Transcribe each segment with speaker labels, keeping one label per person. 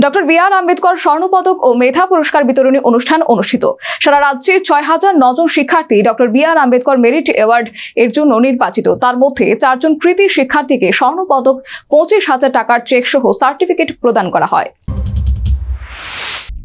Speaker 1: Doctor B.R.. Ambedkar স্বর্ণপদক ও মেধা পুরস্কার বিতরণী অনুষ্ঠান অনুষ্ঠিত। সারা রাজ্যের ৬,০০০ জন শিক্ষার্থী doctor B.R.. Ambedkar merit award এর জন্য নির্বাচিত। তার মধ্যে ৪ জন কৃতী শিক্ষার্থীকে স্বর্ণপদক, ২৫,০০০ টাকার চেক সহ সার্টিফিকেট প্রদান করা হয়।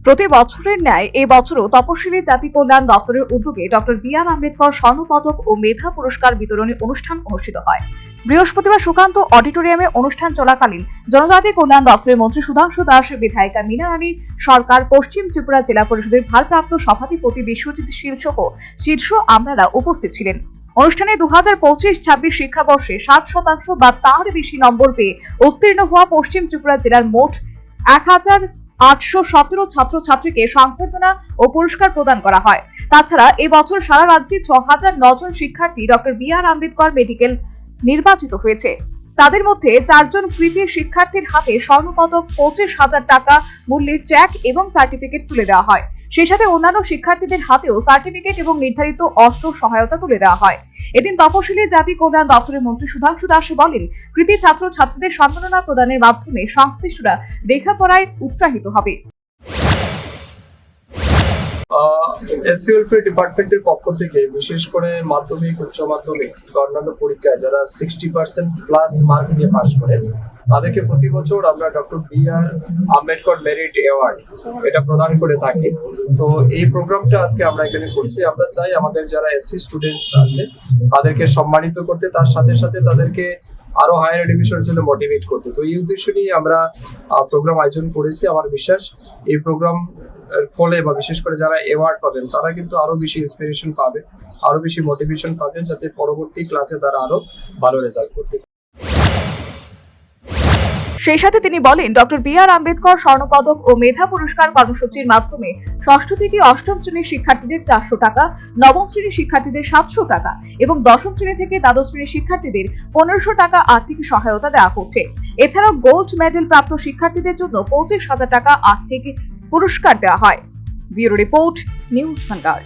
Speaker 1: প্রতি বছরের ন্যায় এই বছরও তপশিলি জাতি কল্যাণ দপ্তরের উদ্যোগে ডক্টর বি.আর. আম্বেদকর স্বর্ণপদক ও মেধা পুরস্কার বিতরণী অনুষ্ঠান অনুষ্ঠিত হয়। বৃহস্পতিবার সুকান্ত অডিটোরিয়ামে অনুষ্ঠান চলাকালীন জনজাতি কল্যাণ দপ্তরের মন্ত্রী সুধাংশু দাস, বিধায়িকা মীনা রানী সরকার, পশ্চিম ত্রিপুরা জেলা পরিষদের ভারপ্রাপ্ত সভাধিপতি বিশ্বজিৎ শীল সহ শীর্ষ আমলারা উপস্থিত ছিলেন। অনুষ্ঠানে 2025-26 শিক্ষাবর্ষে 60% বা তার বেশি নম্বর পেয়ে উত্তীর্ণ হওয়া পশ্চিম ত্রিপুরা জেলার মোট 1,817 ছাত্রছাত্রীকে সংবর্ধনা ও পুরস্কার প্রদান করা হয়। তাছাড়া এবছর সারা রাজ্যে 6,009 জন শিক্ষার্থী ডক্টর বি.আর. আম্বেদকর মেডিকেল নির্বাচিত হয়েছে। তাদের মধ্যে 4 জন কৃতী শিক্ষার্থীর হাতে স্বর্ণপদক, 25,000 টাকা মূল্যের চেক এবং সার্টিফিকেট তুলে দেওয়া হয়। সেই সাথে অন্যান্য শিক্ষার্থীদের হাতেও সার্টিফিকেট এবং নির্ধারিত অর্থ সহায়তা তুলে দেওয়া হয়। এদিন তপশিলি জাতি কল্যাণ দপ্তরের মন্ত্রী সুধাংশু দাস বলেন, কৃতী ছাত্রছাত্রীদের সম্মাননা প্রদানের মাধ্যমে সংশ্লিষ্টরা লেখাপড়ায় উৎসাহিত হবে।
Speaker 2: এসসি ওয়েলফেয়ার ডিপার্টমেন্টের পক্ষ থেকে বিশেষ করে মাধ্যমিক, উচ্চ মাধ্যমিক, অন্যান্য পরীক্ষায় যারা 60% প্লাস মার্ক নিয়ে পাশ করেন তাদেরকে প্রতি বছর আমরা doctor B.R.. Ambedkar merit award এটা প্রদান করে থাকি। তো এই প্রোগ্রামটা আজকে আমরা এখানে করছি। আমরা চাই আমাদের যারা এসসি স্টুডেন্টস আছে তাদেরকে সম্মানিত করতে, তার সাথে সাথে তাদেরকে আরো হায়ার এডুকেশনের জন্য মোটিভেট করতে। তো এই উদ্দেশ্য নিয়ে আমরা প্রোগ্রাম আয়োজন করেছি। আমার বিশ্বাস এই প্রোগ্রাম ফলে বা বিশেষ করে যারা অ্যাওয়ার্ড পাবেন তারা কিন্তু আরো বেশি ইন্সপিরেশন পাবে, আরো বেশি মোটিভেশন পাবেন, যাতে পরবর্তী ক্লাসে তারা আরো ভালো রেজাল্ট করতে।
Speaker 1: সেই সাথে তিনি বলেন, ডক্টর বি.আর. আম্বেদকর স্বর্ণপদক ও মেধা পুরস্কার কর্মসূচির মাধ্যমে 6ষ্ঠ থেকে 8ম শ্রেণীর শিক্ষার্থীদের 400 টাকা, 9ম শ্রেণীর শিক্ষার্থীদের 700 টাকা এবং 10ম শ্রেণী থেকে দ্বাদশ শ্রেণীর শিক্ষার্থীদের 1500 টাকা আর্থিক সহায়তা দেওয়া হচ্ছে। এছাড়াও গোল্ড মেডেল প্রাপ্ত শিক্ষার্থীদের জন্য 25,000 টাকা আর্থিক পুরস্কার দেওয়া হয়। ব্যুরো রিপোর্ট, নিউজ ভান্ডার।